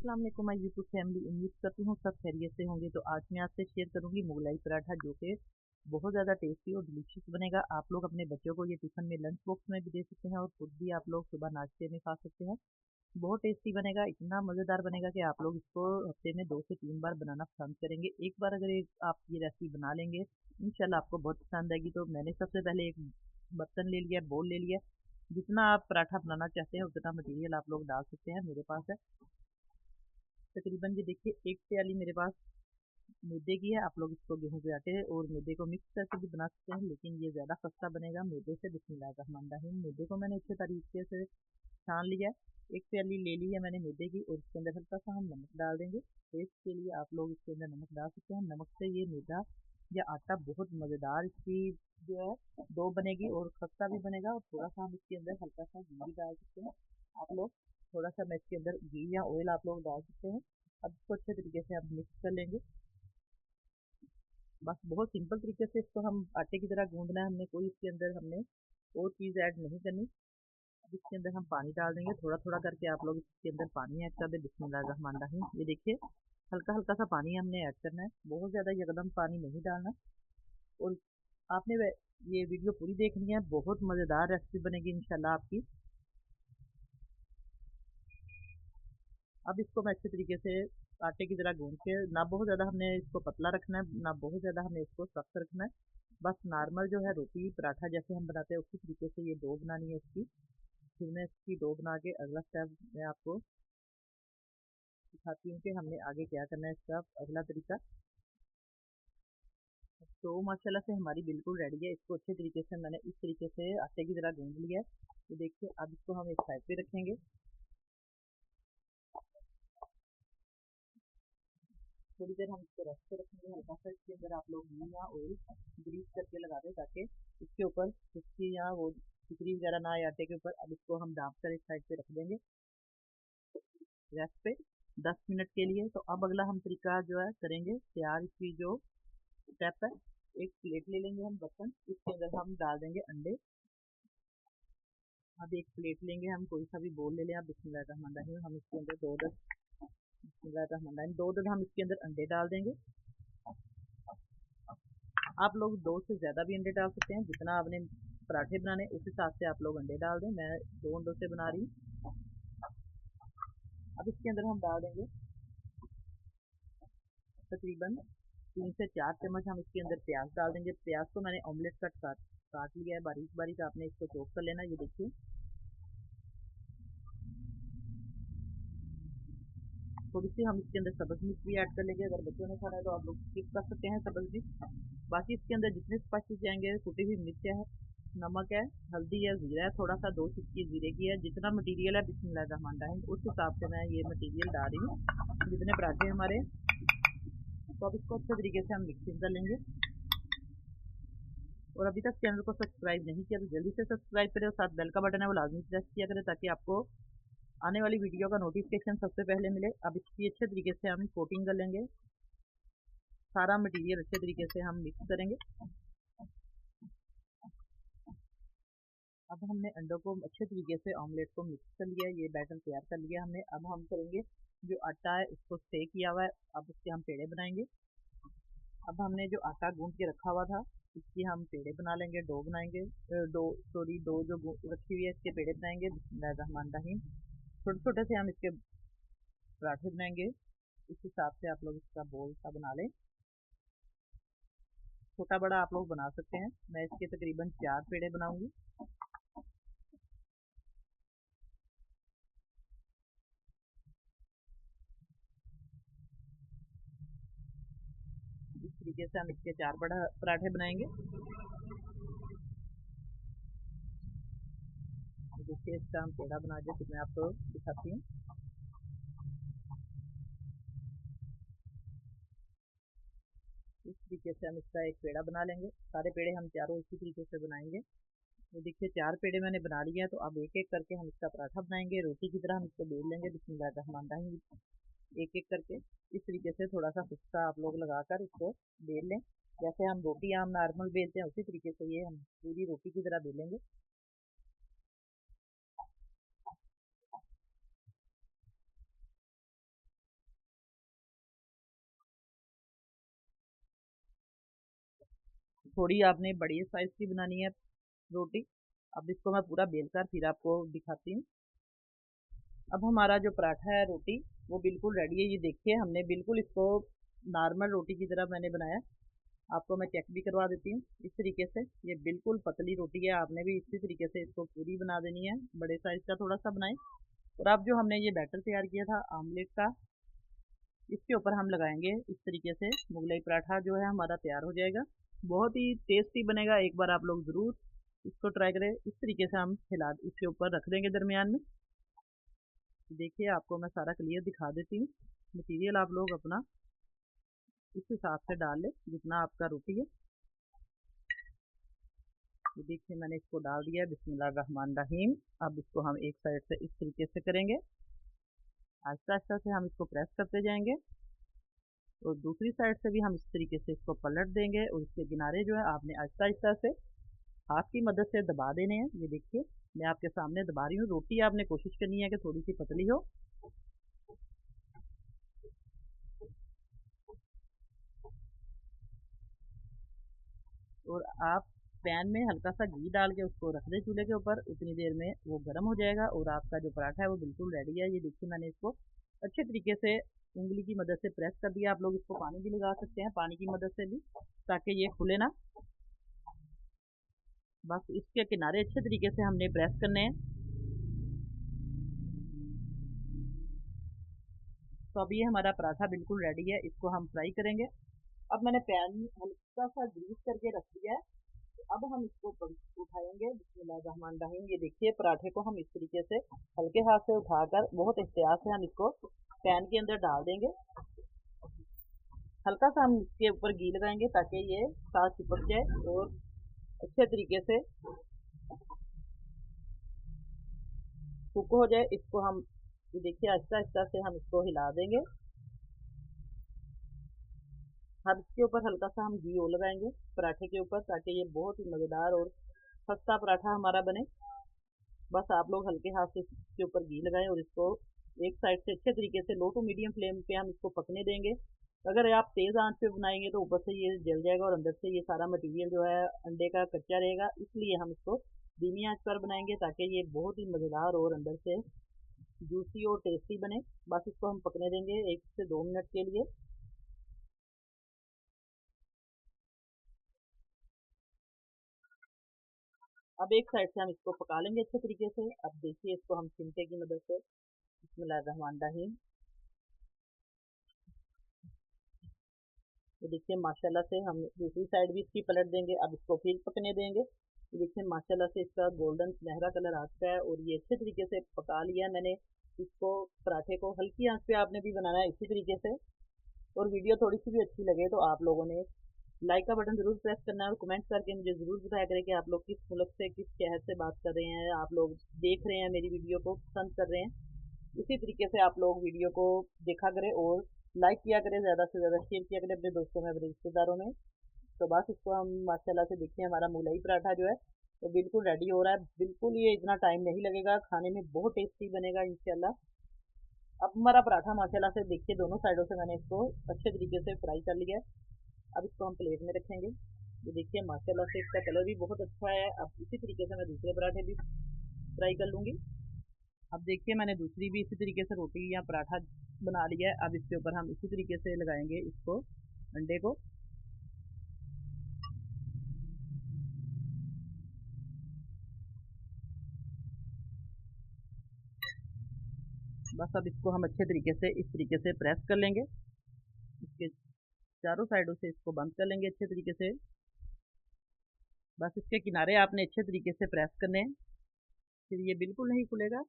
अस्सलाम वालेकुम my YouTube family. उम्मीद करती हूँ सब खैरियत से होंगे। तो आज मैं आपसे शेयर करूंगी मुगलाई पराठा, जो कि बहुत ज़्यादा टेस्टी और डिलीशियस बनेगा। आप लोग अपने बच्चों को ये टिफ़िन में लंच बॉक्स में भी दे सकते हैं और खुद भी आप लोग सुबह नाश्ते में खा सकते हैं। बहुत टेस्टी बनेगा, इतना मज़ेदार बनेगा कि आप लोग इसको हफ्ते में 2 से 3 बार बनाना पसंद करेंगे। एक बार अगर आप ये रेसिपी बना लेंगे, इंशाल्लाह आपको बहुत पसंद आएगी। तो मैंने सबसे पहले एक बर्तन ले लिया, बोल ले लिया। जितना आप पराठा बनाना चाहते हैं उतना मटेरियल आप लोग डाल सकते हैं। मेरे पास है तकरीबन, ये देखिए, एक प्याली मेरे पास मैदे की है। आप लोग इसको गेहूं के आटे और मैदे को मिक्स करके भी बना सकते हैं, लेकिन ये ज़्यादा सस्ता बनेगा मैदे से। बिस्मिल्लाहिर्रहमानिर्रहीम। मैदे को मैंने अच्छे तरीके से छान लिया है। एक प्याली ले ली है मैंने मैदे की, और इसके अंदर हल्का सा हम नमक डाल देंगे। टेस्ट के लिए आप लोग इसके अंदर नमक डाल सकते हैं। नमक से ये मैदा या आटा बहुत मज़ेदार इसकी जो है डो बनेगी और खस्ता भी बनेगा। और थोड़ा सा हम इसके अंदर हल्का सा घी भी डाल सकते हैं। आप लोग थोड़ा सा मैं इसके अंदर घी या ऑयल आप लोग डाल सकते हैं। अब इसको अच्छे तरीके से आप मिक्स कर लेंगे। बस बहुत सिंपल तरीके से इसको हम आटे की तरह गूंदना है। हमने कोई इसके अंदर हमने और चीज़ ऐड नहीं करनी। अब इसके अंदर हम पानी डाल देंगे, थोड़ा थोड़ा करके आप लोग इसके अंदर पानी ऐड कर दे। बिस्मिल्लाहिर्रहमानिर्रहीम। ये देखिए, हल्का हल्का सा पानी हमने ऐड करना है, बहुत ज़्यादा एकदम पानी नहीं डालना। और आपने ये वीडियो पूरी देखनी है, बहुत मज़ेदार रेसिपी बनेगी इंशाल्लाह आपकी। अब इसको मैं अच्छे तरीके से आटे की तरह गूंद के, ना बहुत ज़्यादा हमने इसको पतला रखना है, ना बहुत ज़्यादा हमें इसको सख्त रखना है। बस नॉर्मल जो है रोटी पराठा जैसे हम बनाते हैं उसी तरीके से ये डो बनानी है इसकी। फिर मैं इसकी डो बना के अगला स्टेप मैं आपको दिखाती हूँ कि हमने आगे क्या करना है, इसका अगला तरीका। तो माशाल्लाह से हमारी बिल्कुल रेडी है। इसको अच्छे तरीके से मैंने इस तरीके से आटे की तरह गूंद लिया है। तो देखिए, अब इसको हम एक साइड पे रखेंगे। थोड़ी देर हम इसको रेस्ट पे रखेंगे। हल्का सा इसके अंदर आप लोग घी या ऑयल ग्रीस करके लगा दें, ताकि इसके ऊपर खुश्की या वो सिकरी वगैरह ना आए आटे के ऊपर। अब इसको हम दाब कर एक साइड पे रख देंगे रेस्ट पे 10 मिनट के लिए। तो अब अगला हम तरीका जो है करेंगे तैयार। इसकी जो स्टेप है, एक प्लेट ले लेंगे हम बर्तन, इसके अंदर हम डाल देंगे अंडे। अब एक प्लेट लेंगे हम, कोई सा भी बोल ले लें आप। बिस्मिल्लाहिर्रहमानिर्रहीम। हम इसके अंदर बिस्मिल्लाहिर्रहमानिर्रहीम 2 हम इसके अंदर अंडे डाल देंगे। आप लोग 2 से ज़्यादा भी अंडे डाल सकते हैं, जितना आपने पराठे बनाने उस हिसाब से आप लोग अंडे डाल दें। मैं 2 अंडों से बना रही हूँ। अब इसके अंदर हम डाल देंगे तकरीबन 3 से 4 चम्मच हम इसके अंदर प्याज डाल देंगे। प्याज को मैंने ऑमलेट कट काट काट लिया है बारीक बारीक, आपने इसको चॉप कर लेना। ये देखिए, थोड़ी सी हम इसके अंदर सब्ज़ मिर्च भी ऐड कर लेंगे। अगर बच्चों ने खाना है तो आप लोग स्किप कर सकते हैं सब्ज़ मिर्च। बाकी इसके अंदर जितने स्पाइसेस जाएंगे, कुटी हुई मिर्च है, नमक है, हल्दी है, ज़ीरा है, थोड़ा सा 2 चुटकी ज़ीरे की है। जितना मटेरियल है बिस्मिल्लाहिर्रहमानिर्रहीम उस हिसाब से मैं ये मटेरियल डाल रही हूँ, जितने पराठे हमारे। तो अब इसको अच्छे तरीके से हम मिक्सिंग कर लेंगे। और अभी तक चैनल को सब्सक्राइब नहीं किया तो जल्दी से सब्सक्राइब करें, और साथ बेल का बटन है वो लाजमी प्रेस किया करें, ताकि आपको आने वाली वीडियो का नोटिफिकेशन सबसे पहले मिले। अब इसकी अच्छे तरीके से हम कोटिंग कर लेंगे। सारा मटेरियल अच्छे तरीके से हम मिक्स करेंगे। अब हमने अंडों को अच्छे तरीके से ऑमलेट को मिक्स कर लिया है, ये बैटर तैयार कर लिया हमने। अब हम करेंगे, जो आटा है उसको स्टे किया हुआ है, अब उसके हम पेड़े बनाएंगे। अब हमने जो आटा गूंद के रखा हुआ था, इसकी हम पेड़े बना लेंगे, डो बनाएंगे। डो जो रखी हुई है इसके पेड़े बनाएंगे। बिस्मिल्लाहिर्रहमानिर्रहीम। छोटे छोटे से हम इसके पराठे बनाएंगे। इस हिसाब से आप लोग इसका बोल सा बना लें, छोटा बड़ा आप लोग बना सकते हैं। मैं इसके तकरीबन 4 पेड़े बनाऊंगी। इस तरीके से हम इसके 4 बड़ा पराठे बनाएंगे। देखिए, इसका हम पेड़ा बना के फिर मैं आपको दिखाती हूँ। इस तरीके से हम इसका एक पेड़ा बना लेंगे। सारे पेड़े हम चारों इसी तरीके से बनाएंगे। तो देखिए, 4 पेड़े मैंने बना लिए हैं। तो अब एक एक करके हम इसका पराठा बनाएंगे, रोटी की तरह हम इसको बेल लेंगे। बिस्मिल्लाहिर्रहमानिर्रहीम। एक एक करके इस तरीके से थोड़ा सा फुस्का आप लोग लगाकर इसको बेल लें। जैसे हम रोटी आम नॉर्मल बेलते हैं उसी तरीके से ये हम पूरी रोटी की तरह बेलेंगे। थोड़ी आपने बड़ी साइज़ की बनानी है रोटी। अब इसको मैं पूरा बेल कर फिर आपको दिखाती हूँ। अब हमारा जो पराठा है रोटी वो बिल्कुल रेडी है। ये देखिए हमने बिल्कुल इसको नॉर्मल रोटी की तरह मैंने बनाया। आपको मैं चेक भी करवा देती हूँ इस तरीके से। ये बिल्कुल पतली रोटी है, आपने भी इसी तरीके से इसको पूरी बना देनी है। बड़े साइज़ का थोड़ा सा बनाएं। और अब जो हमने ये बैटर तैयार किया था आमलेट का, इसके ऊपर हम लगाएंगे इस तरीके से। मुगलाई पराठा जो है हमारा तैयार हो जाएगा। बहुत ही टेस्टी बनेगा, एक बार आप लोग ज़रूर इसको ट्राई करें। इस तरीके से हम हिला इसके ऊपर रख देंगे दरमियान में। देखिए आपको मैं सारा क्लियर दिखा देती हूँ। मटीरियल आप लोग अपना इस हिसाब से डाल लें जितना आपका रोटी है। तो देखिए मैंने इसको डाल दिया है। बिस्मिल्लाहिर्रहमानिर्रहीम। अब इसको हम एक साइड से इस तरीके से करेंगे, आहिस्ता आहिस्ता से हम इसको प्रेस करते जाएंगे और दूसरी साइड से भी हम इस तरीके से इसको पलट देंगे और इसके किनारे जो है आपने आहिस्ता आहिस्ता से हाथ की मदद से दबा देने हैं। ये देखिए मैं आपके सामने दबा रही हूँ। रोटी आपने कोशिश करनी है कि थोड़ी सी पतली हो। और आप पैन में हल्का सा घी डाल के उसको रख दें चूल्हे के ऊपर। उतनी देर में वो गर्म हो जाएगा और आपका जो पराठा है वो बिल्कुल रेडी है। ये देखिए मैंने इसको अच्छे तरीके से उंगली की मदद से प्रेस कर दिया। आप लोग इसको पानी भी लगा सकते हैं, पानी की मदद से भी, ताकि ये खुले ना। बस इसके किनारे अच्छे तरीके से हमने प्रेस करने हैं। तो अब ये हमारा पराठा बिल्कुल रेडी है, इसको हम फ्राई करेंगे। अब मैंने पैन हल्का सा ग्रीस करके रख दिया है। अब हम इसको उठाएंगे। बिस्मिल्लाहिर्रहमानिर्रहीम। ये देखिए पराठे को हम इस तरीके से हल्के हाथ से उठाकर बहुत एहतियात से हम इसको पैन के अंदर डाल देंगे। हल्का सा हम इसके ऊपर घी लगाएंगे ताकि ये साथ चिपक जाए और अच्छे तरीके से कुक हो जाए। इसको हम ये देखिए आहिस्ता आहिस्ता से हम इसको हिला देंगे। अब इसके ऊपर हल्का सा हम घी और लगाएंगे पराठे के ऊपर, ताकि ये बहुत ही मज़ेदार और सस्ता पराठा हमारा बने। बस आप लोग हल्के हाथ से इसके ऊपर घी लगाएं और इसको एक साइड से अच्छे तरीके से लो टू मीडियम फ्लेम पे हम इसको पकने देंगे। अगर आप तेज़ आंच पे बनाएंगे तो ऊपर से ये जल जाएगा और अंदर से ये सारा मटेरियल जो है अंडे का कच्चा रहेगा। इसलिए हम इसको धीमी आंच पर बनाएंगे ताकि ये बहुत ही मज़ेदार और अंदर से जूसी और टेस्टी बने। बस इसको हम पकने देंगे 1 से 2 मिनट के लिए। अब एक साइड से हम इसको पका लेंगे अच्छे तरीके से। अब देखिए इसको हम चिमटे की मदद से, बिस्मिल्लाहिर्रहमानिर्रहीम। तो देखिए माशाल्लाह से हम दूसरी साइड भी इसकी पलट देंगे। अब इसको फिर पकने देंगे। तो देखिए माशाल्लाह से इसका गोल्डन सुनहरा कलर आ चुका है और ये अच्छे तरीके से पका लिया मैंने इसको। पराठे को हल्की आंच पे आपने भी बनाना है इसी तरीके से। और वीडियो थोड़ी सी भी अच्छी लगे तो आप लोगों ने लाइक का बटन ज़रूर प्रेस करना है और कमेंट करके मुझे ज़रूर बताया करें कि आप लोग किस मुल्क से, किस शहर से बात कर रहे हैं, आप लोग देख रहे हैं मेरी वीडियो को पसंद कर रहे हैं। इसी तरीके से आप लोग वीडियो को देखा करें और लाइक किया करें, ज़्यादा से ज़्यादा शेयर किया करें अपने दोस्तों में, अपने रिश्तेदारों में। तो बस इसको हम माशाल्लाह से देखिए हमारा मुगलाई पराठा जो है वो बिल्कुल रेडी हो रहा है। बिल्कुल ये इतना टाइम नहीं लगेगा, खाने में बहुत टेस्टी बनेगा इंशाल्लाह। अब हमारा पराठा माशाल्लाह से देखिए दोनों साइडों से मैंने इसको अच्छे तरीके से फ्राई कर लिया है। अब इसको हम प्लेट में रखेंगे। ये देखिए माशाल्लाह से इसका कलर भी बहुत अच्छा है। अब इसी तरीके से मैं दूसरे पराठे भी फ्राई कर लूँगी। अब देखिए मैंने दूसरी भी इसी तरीके से रोटी या पराठा बना लिया है। अब इसके ऊपर हम इसी तरीके से लगाएंगे इसको, अंडे को। बस अब इसको हम अच्छे तरीके से इस तरीके से प्रेस कर लेंगे। इसके चारों साइडों से इसको बंद कर लेंगे अच्छे तरीके से। बस इसके किनारे आपने अच्छे तरीके से प्रेस करने हैं, फिर ये बिल्कुल नहीं खुलेगा।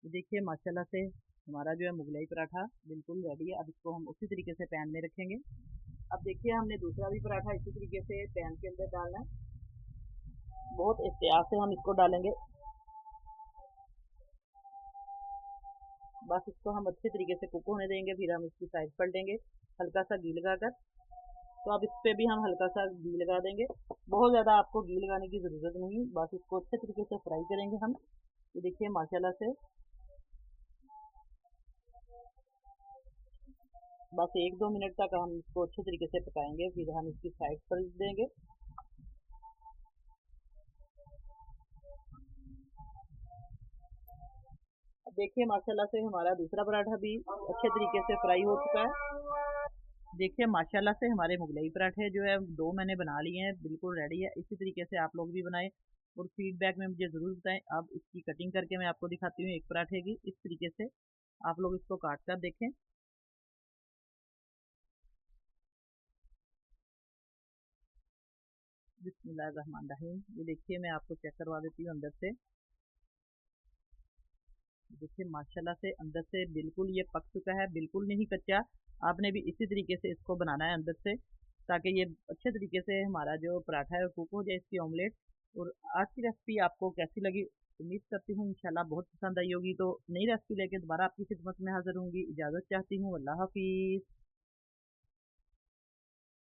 ये देखिए माशाल्लाह से हमारा जो है मुगलाई पराठा बिल्कुल रेडी है। अब इसको हम उसी तरीके से पैन में रखेंगे। अब देखिए हमने दूसरा भी पराठा इसी तरीके से पैन के अंदर डालना है। बहुत एहतियात से हम इसको डालेंगे। बस इसको हम अच्छे तरीके से कुक होने देंगे, फिर हम इसकी साइड पलटेंगे हल्का सा घी लगाकर। तो अब इस पे भी हम हल्का सा घी लगा देंगे। बहुत ज़्यादा आपको घी लगाने की ज़रूरत नहीं, बस इसको अच्छे तरीके से फ्राई करेंगे हम। ये देखिए माशाल्लाह से बस 1-2 मिनट तक हम इसको अच्छे तरीके से पकाएंगे, फिर हम इसकी साइड पर देंगे। अब देखिए माशाल्लाह से हमारा दूसरा पराठा भी अच्छे तरीके से फ्राई हो चुका है। देखिए माशाल्लाह से हमारे मुगलई पराठे जो है 2 मैंने बना लिए हैं, बिल्कुल रेडी है। इसी तरीके से आप लोग भी बनाएं और फीडबैक में मुझे ज़रूर बताएं। अब इसकी कटिंग करके मैं आपको दिखाती हूँ एक पराठे की। इस तरीके से आप लोग इसको काट कर देखें। बिस्मिल्लाहिर्रहमानिर्रहीम। ये देखिए मैं आपको चेक करवा देती हूँ अंदर से। देखिए माशाल्लाह से अंदर से बिल्कुल ये पक चुका है, बिल्कुल नहीं कच्चा। आपने भी इसी तरीके से इसको बनाना है अंदर से, ताकि ये अच्छे तरीके से हमारा जो पराठा है वो कुक हो जाए, इसकी ऑमलेट। और आज की रेसिपी आपको कैसी लगी? उम्मीद करती हूँ इंशाल्लाह बहुत पसंद आई होगी। तो नई रेसिपी लेके दोबारा आपकी खिदमत में हाजिर होंगी। इजाज़त चाहती हूँ। अल्लाह हाफिज़।